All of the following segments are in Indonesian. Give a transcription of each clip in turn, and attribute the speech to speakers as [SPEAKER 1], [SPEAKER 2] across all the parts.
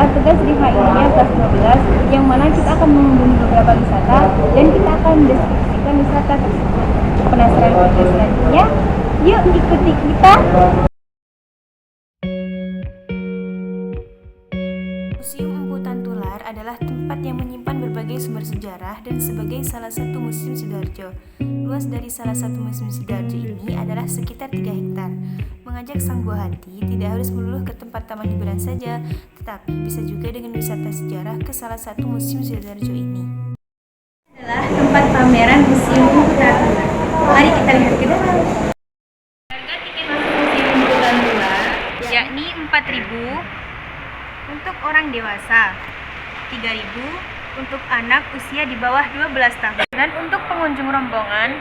[SPEAKER 1] adalah tugas di HI-nya kelas 12, yang mana kita akan mengunjungi beberapa wisata dan kita akan mendeskripsikan wisata tersebut. Penasaran video selanjutnya? Yuk ikuti kita!
[SPEAKER 2] Museum Empu Tantular adalah tempat yang menyimpan berbagai sumber sejarah dan sebagai salah satu Museum Sidoarjo. Luas dari salah satu Museum Sidoarjo ini adalah sekitar 3 hektar. Mengajak sang buah hati tidak harus melulu ke tempat taman hiburan saja, tetapi bisa juga dengan wisata sejarah ke salah satu Museum Sidoarjo ini.
[SPEAKER 1] Adalah tempat pameran Museum Empu Tantular. Mari kita lihat ke dalam.
[SPEAKER 2] Harga tiket masuk Museum Empu Tantular yakni 4.000 untuk orang dewasa, 3.000 untuk anak usia di bawah 12 tahun, dan untuk pengunjung rombongan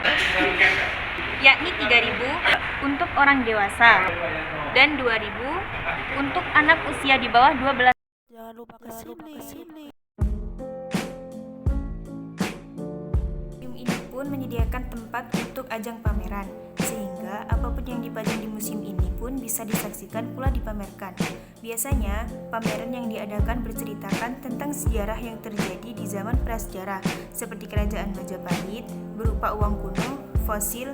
[SPEAKER 2] yakni 3.000 untuk orang dewasa dan 2.000 untuk anak usia di bawah 12.
[SPEAKER 3] Jangan lupa kesini.
[SPEAKER 2] Museum ini pun menyediakan tempat untuk ajang pameran, sehingga apapun yang dipajang di museum ini pun bisa disaksikan pula dipamerkan. Biasanya, pameran yang diadakan berceritakan tentang sejarah yang terjadi di zaman prasejarah, seperti kerajaan Majapahit, berupa uang kuno, fosil,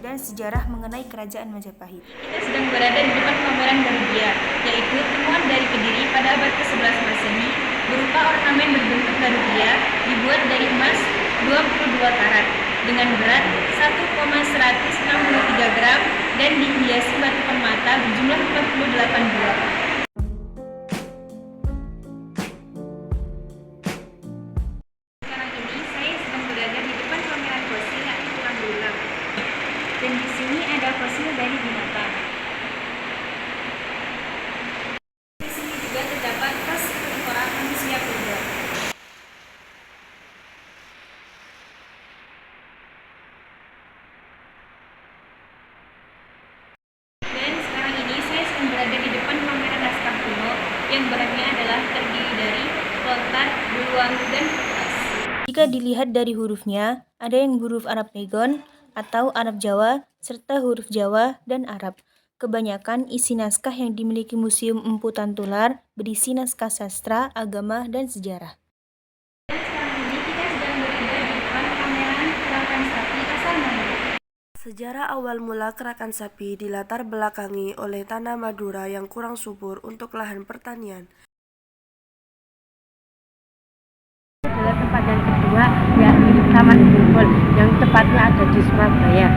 [SPEAKER 2] dan sejarah mengenai kerajaan Majapahit. Kita sedang berada di depan pameran Garudia, yaitu temuan dari Kediri pada abad ke-11 Masehi, berupa ornamen berbentuk Garudia dibuat dari emas 22 karat dengan berat 1,163 gram dan dihiasi batu permata berjumlah 48 buah. Sekarang ini saya sedang berada di depan pameran fosil yakni tulang belulang. Dan di sini ada fosil dari binatang. Di sini juga terdapat tas tengkorak manusia purba. Dan sekarang ini saya sedang berada di depan pameran naskah kuno yang bahannya adalah terdiri dari lontar, beruang, dan kertas. Jika dilihat dari hurufnya, ada yang huruf Arab Legon atau Arab Jawa, serta huruf Jawa dan Arab. Kebanyakan isi naskah yang dimiliki Museum Empu Tantular berisi naskah sastra, agama, dan sejarah. Sekarang ini kita sedang berada di depan pameran Kerakan Sapi asal Madura.
[SPEAKER 3] Sejarah awal mula Kerakan Sapi dilatar belakangi oleh tanah Madura yang kurang subur untuk lahan pertanian.
[SPEAKER 4] Adalah tempat yang kedua yakni Taman Bungkul yang tepatnya ada di Surabaya.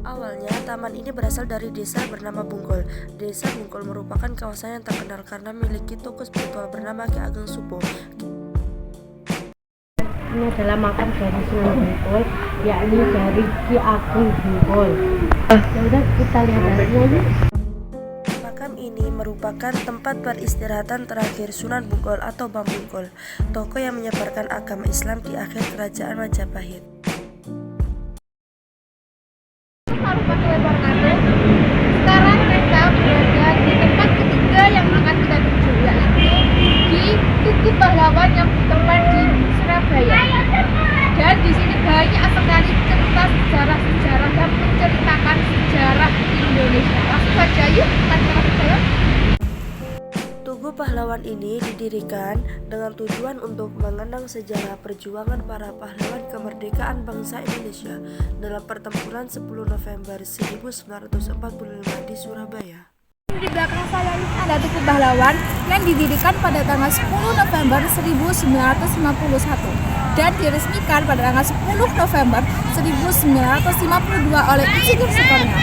[SPEAKER 3] Awalnya taman ini berasal dari desa bernama Bungkul. Desa Bungkul merupakan kawasan yang terkenal karena memiliki tokoh spiritual bernama Ki Ageng Supo.
[SPEAKER 4] Ini adalah makam dari Sunan Bungkul, yakni dari Ki Ageng Bungkul. Sudah kita lihat hasilnya yuk.
[SPEAKER 3] Makam ini merupakan tempat peristirahatan terakhir Sunan Bungkul atau Bang Bungkul, tokoh yang menyebarkan agama Islam di akhir kerajaan Majapahit.
[SPEAKER 1] Sekarang kita berada di tempat ketiga yang akan kita tuju, yaitu di Tugu Pahlawan yang bertempat di Surabaya. Dan di sini banyak sekali cerita sejarah-sejarah yang menceritakan sejarah Indonesia. Langsung saja yuk kita masuk ke dalam.
[SPEAKER 3] Tugu Pahlawan ini didirikan dengan tujuan untuk mengenang sejarah perjuangan para pahlawan kemerdekaan bangsa Indonesia dalam pertempuran 10 November 1945 di Surabaya.
[SPEAKER 1] Di belakang saya ini ada Tugu Pahlawan yang didirikan pada tanggal 10 November 1951 dan diresmikan pada tanggal 10 November 1952 oleh Insinyur Soekarno.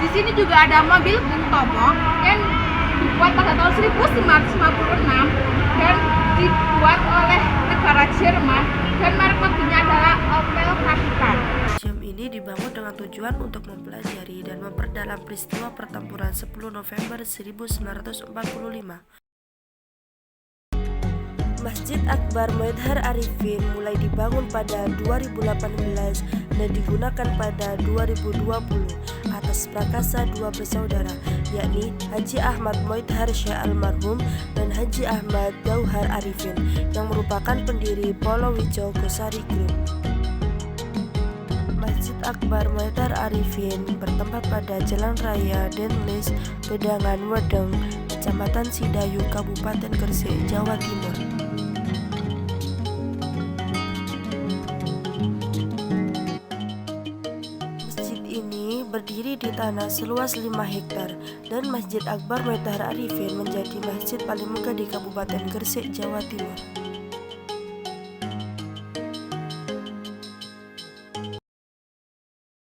[SPEAKER 1] Di sini juga ada mobil Bung Tomo yang dibuat pada tahun 1956 dan dibuat oleh negara Jerman dan merek mobilnya adalah Opel Kapitän.
[SPEAKER 3] Museum ini dibangun dengan tujuan untuk mempelajari dan memperdalam peristiwa pertempuran 10 November 1945. Masjid Akbar Moidhar Arifin mulai dibangun pada 2018 dan digunakan pada 2020 atas prakarsa dua bersaudara, yakni Haji Ahmad Moidhar Syekh Almarhum dan Haji Ahmad Dauhar Arifin yang merupakan pendiri Polowijo Gosari Group. Masjid Akbar Moidhar Arifin bertempat pada Jalan Raya Denlis, Gedangan Wedeng, Kecamatan Sidayu, Kabupaten Gresik, Jawa Timur. Masjid ini berdiri di tanah seluas 5 hektar dan Masjid Akbar Moidhar Arifin menjadi masjid paling megah di Kabupaten Gresik, Jawa Timur.